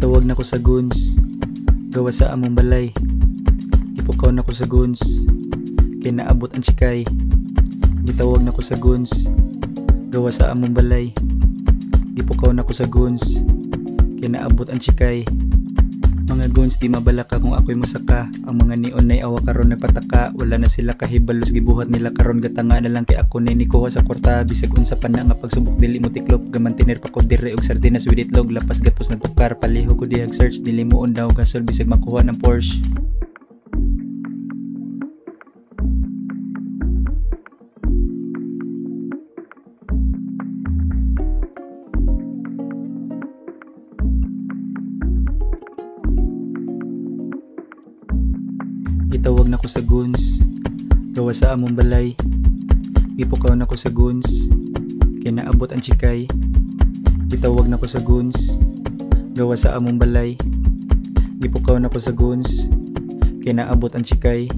Gitawag na ko sa guns, gawa sa among balay. Ipukaw na ko sa guns, kay naabot ang tsikay. Gitawag na ko sa guns, gawa sa among balay. Ipukaw na ko sa guns, kay naabot ang tsikay. Mga guns di mabalaka kung ako'y musaka. Ang mga neon na'y awa karon nagpataka. Wala na sila kahibalos, gibuhat nila karon gatanga na lang kay ako na'y nikuha sa kwarta. Bisag unsa pa na nga pagsubok dili mo tiklop. Gamantinir pa ko dire og sardinas with itlog. Lapas gatos nagtukar, paliho ko dihag search. Dili mo undaw gasol bisag makuha ng Porsche. Gitawag na ko sa guns, gawa sa among balay. Ipukaw na ko sa guns, kay naabot ang tsikay. Gitawag na ko sa guns, gawa sa among balay. Ipukaw na ko sa guns, kay naabot ang tsikay.